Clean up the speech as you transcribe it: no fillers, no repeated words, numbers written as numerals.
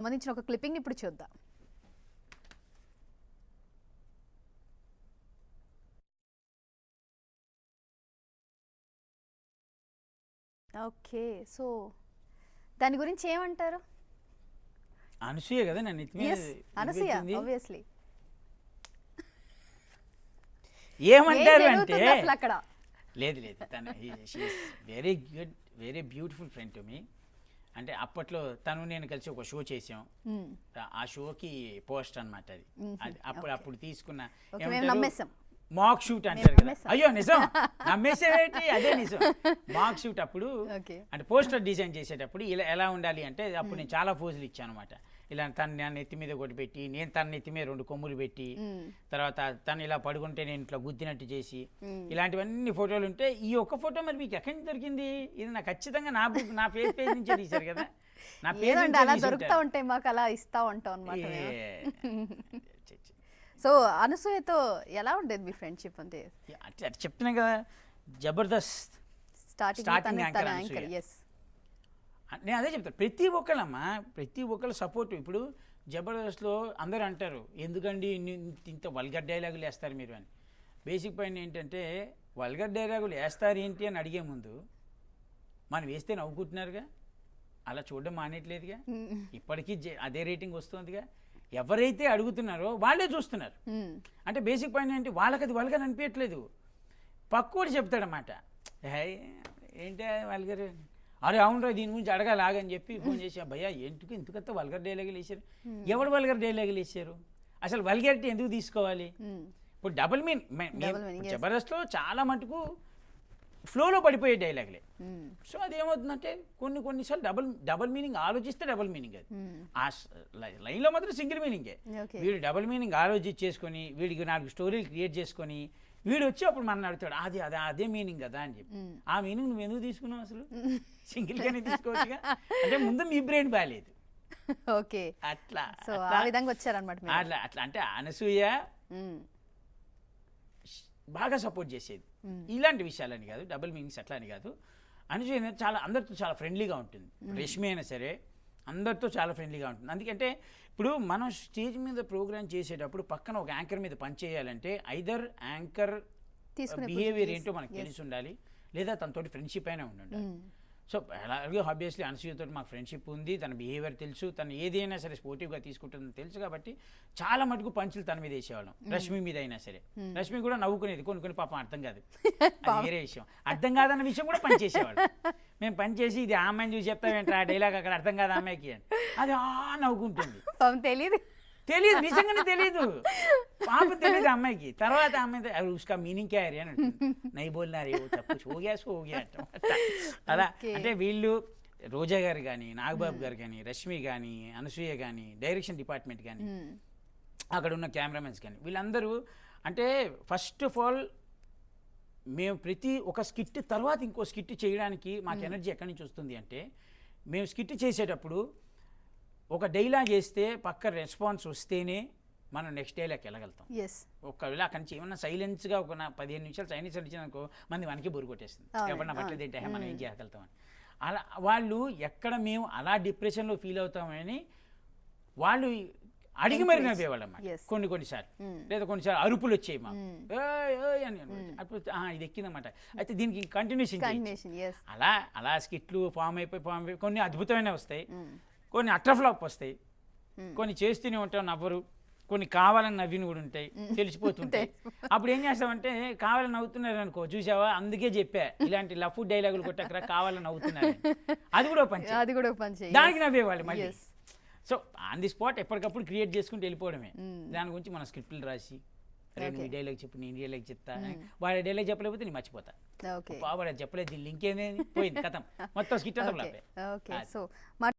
సంబంధించిన ఒక క్లిప్పింగ్ ఇప్పుడు చూద్దాం. ఓకే, సో దాని గురించి ఏమంటారు? అనసూయ కదా నన్ను అనసూయ ఆబ్వియస్లీ ఏమంటారు అంటే అక్కడ లేదు లేదు తను very good very beautiful friend to me. అంటే అప్పట్లో తను నేను కలిసి ఒక షో చేసాం. ఆ షోకి పోస్ట్ అనమాట అది అప్పుడు తీసుకున్న మాక్ షూట్ అంటారు కదా. అయ్యో నిజం, నమ్మేసేటి అదే నిజం. మాక్ షూట్ అప్పుడు అంటే పోస్టర్ డిజైన్ చేసేటప్పుడు ఇలా ఎలా ఉండాలి అంటే అప్పుడు నేను చాలా పోజులు ఇచ్చాను అనమాట. ఇలా తను నా నెత్తి మీద ఒకటి పెట్టి, నేను తన నెత్తి మీద 2 కొమ్ములు పెట్టి, తర్వాత తను ఇలా పడుకుంటే నేను ఇట్లా గుద్దినట్టు చేసి, ఇలాంటివన్నీ ఫోటోలు ఉంటే ఈ ఒక్క ఫోటో మరి మీకు ఎక్కడి నుంచి దొరికింది? ఇది నాకు ఖచ్చితంగా నా ఫేస్ పేజ్ నుంచే తీశారు కదా. నా పేజ్ అలా దొరుకుతా ఉంటాయి, మాకు అలా ఇస్తా ఉంటాం అనమాట. సో అనసూయతో ఎలా ఉండేది మీ ఫ్రెండ్షిప్? అంటే చెప్తున్నా కదా, జబర్దస్త్ స్టార్టింగ్ యాంకర్. నేను అదే చెప్తాను, ప్రతి ఒక్కళ్ళు సపోర్ట్. ఇప్పుడు జబర్దస్త్లో అందరూ అంటారు ఎందుకండి ఇంత వల్గర్ డైలాగులు వేస్తారు మీరు అని. బేసిక్ పాయింట్ ఏంటంటే వల్గర్ డైలాగులు వేస్తారు ఏంటి అని అడిగే ముందు మనం వేస్తే నవ్వుకుంటున్నారుగా, అలా చూడడం మానేయట్లేదుగా, ఇప్పటికీ అదే రేటింగ్ వస్తుందిగా. ఎవరైతే అడుగుతున్నారో వాళ్ళే చూస్తున్నారు. అంటే బేసిక్ పాయింట్ ఏంటి, వాళ్ళకి అది వల్గర్ అనిపించట్లేదు. పక్కోడు చెప్తాడన్నమాట, ఏంటి వల్గర్, అరే అవునరా దీని గురించి అడగాలాగని చెప్పి ఫోన్ చేసి, భయ్యా ఏంటికి ఇంతకంత వల్గర్ డైలాగులు వేసారు, ఎవడు వల్గర్ డైలాగులు వేసారు, అసలు వల్గారిటీ ఎందుకు తీసుకోవాలి? ఇప్పుడు డబుల్ మీనింగ్ జబర్దస్త్లో చాలా మటుకు ఫ్లోలో పడిపోయే డైలాగులే. సో అదేమవుతుందంటే కొన్నిసార్లు డబుల్ మీనింగ్ ఆలోచిస్తే డబుల్ మీనింగ్ అది. ఆ లైన్లో మాత్రం సింగిల్ మీనింగే. వీడు డబుల్ మీనింగ్ ఆలోచించేసుకొని వీడికి 4 స్టోరీలు క్రియేట్ చేసుకొని వీడు వచ్చి అప్పుడు మనం అడుగుతాడు అదే మీనింగ్ కదా అని చెప్పి. ఆ మీనింగ్ నువ్వు ఎందుకు తీసుకున్నావు? అసలు సింగిల్గానే తీసుకోవచ్చుగా. అంటే ముందు మీ బ్రెయిన్ బాగాలేదు. ఓకే, అట్లా ఆ విధంగా వచ్చారనమాట. అట్లా అంటే అనసూయ బాగా సపోర్ట్ చేసేది ఇలాంటి విషయాలని కాదు, డబుల్ మీనింగ్స్ అట్లా అని కాదు. అనసూయ అందరితో చాలా ఫ్రెండ్లీగా ఉంటుంది. రష్మి అయినా సరే అందరితో చాలా ఫ్రెండ్లీగా ఉంటుంది. అందుకంటే ఇప్పుడు మనం స్టేజ్ మీద ప్రోగ్రామ్ చేసేటప్పుడు పక్కన ఒక యాంకర్ మీద పనిచేయాలంటే ఐదర్ యాంకర్ బిహేవియర్ ఏంటో మనకు తెలిసి ఉండాలి, లేదా తనతోటి ఫ్రెండ్షిప్ అయినా ఉండాలి. సో అలాగే ఆబ్వియస్లీ అనసూయతో మాకు ఫ్రెండ్షిప్ ఉంది, తన బిహేవియర్ తెలుసు, తను ఏదైనా సరే స్పోర్టివ్గా తీసుకుంటుందని తెలుసు. కాబట్టి చాలా మటుకు పంచులు తన మీద వేసేవాళ్ళం. రష్మి మీద అయినా సరే, రష్మి కూడా నవ్వుకునేది. కొన్ని పాపం అర్థం కాదు, అది వేరే విషయం. అర్థం కాదన్న విషయం కూడా పనిచేసేవాళ్ళు. మేము పనిచేసి ఇది ఆ అమ్మాయిని చూసి చెప్తామేంటి ఆ డైలాగ్ అక్కడ అర్థం కాదు అమ్మాయికి అని, అది నవ్వుకుంటుంది. తెలియదు, నిజంగానే తెలియదు, పాప తెలియదు అమ్మాయికి. తర్వాత అమ్మాయి ఉస్కా మీనింగ్ క్యా అని అంటుంది, నై బోల్నారే తప్పు సోగ్యా అంటాం. అలా అంటే వీళ్ళు రోజా గారు కానీ, నాగబాబు గారు కానీ, రష్మి కానీ, అనసూయ కానీ, డైరెక్షన్ డిపార్ట్మెంట్ కానీ, అక్కడ ఉన్న కెమెరామెన్స్ కానీ, వీళ్ళందరూ అంటే ఫస్ట్ ఆఫ్ ఆల్ మేము ప్రతి ఒక స్కిట్ తర్వాత ఇంకో స్కిట్ చేయడానికి మాకు ఎనర్జీ ఎక్కడి నుంచి వస్తుంది అంటే, మేము స్కిట్ చేసేటప్పుడు ఒక డైలాగ్ వేస్తే పక్క రెస్పాన్స్ వస్తేనే మనం నెక్స్ట్ డైలాగ్కి వెళ్ళగలుగుతాం. ఒకవేళ అక్కడి నుంచి ఏమన్నా సైలెన్స్గా ఒక 15 నిమిషాలు సైలెన్స్ అడిచినాకో మనకి బొరు కొట్టేస్తుంది, ఎవరన్నా పట్టలేదేంటే మనం ఏం చేయగలుగుతామని. అలా వాళ్ళు ఎక్కడ మేము అలా డిప్రెషన్లో ఫీల్ అవుతామని వాళ్ళు అడిగి మరి నవ్వేవాళ్ళు అన్నమాట. కొన్నిసార్లు లేదా కొన్నిసార్లు అరుపులు వచ్చాయి మా అని అప్పుడు ఇది ఎక్కిందన్నమాట. అయితే దీనికి కంటిన్యూషన్ అలా స్కిట్లు ఫామ్ అయిపోయి కొన్ని అద్భుతమైన వస్తాయి, కొన్ని అట్రఫ్లాప్ వస్తాయి, కొన్ని చేస్తూనే ఉంటాం నవ్వరు, కొన్ని కావాలని నవ్విని కూడా ఉంటాయి, తెలిసిపోతుంటాయి. అప్పుడు ఏం చేస్తామంటే కావాలని నవ్వుతున్నారు అనుకో, చూసావా అందుకే చెప్పా ఇలాంటి లఫ్ డైలాగులు కొట్టక్కడ కావాలని నవ్వుతున్నారు, అది కూడా పంచి దానికి నవ్వేవాళ్ళు మళ్ళీ. సో ఆన్ ది స్పాట్ ఎప్పటికప్పుడు క్రియేట్ చేసుకుంటూ వెళ్ళిపోవడమే. దాని గురించి మన స్క్రిప్ట్లు రాసి నువ్వు ఈ డైలాగ్ చెప్పు, నేను డైలాగ్ చెప్తా, వాడి డైలాగ్ చెప్పలేకపోతే నేను మర్చిపోతా, వాడు చెప్పలేదు లింక్ ఏమేమి పోయింది కథం మొత్తం స్కిట్ అంతా.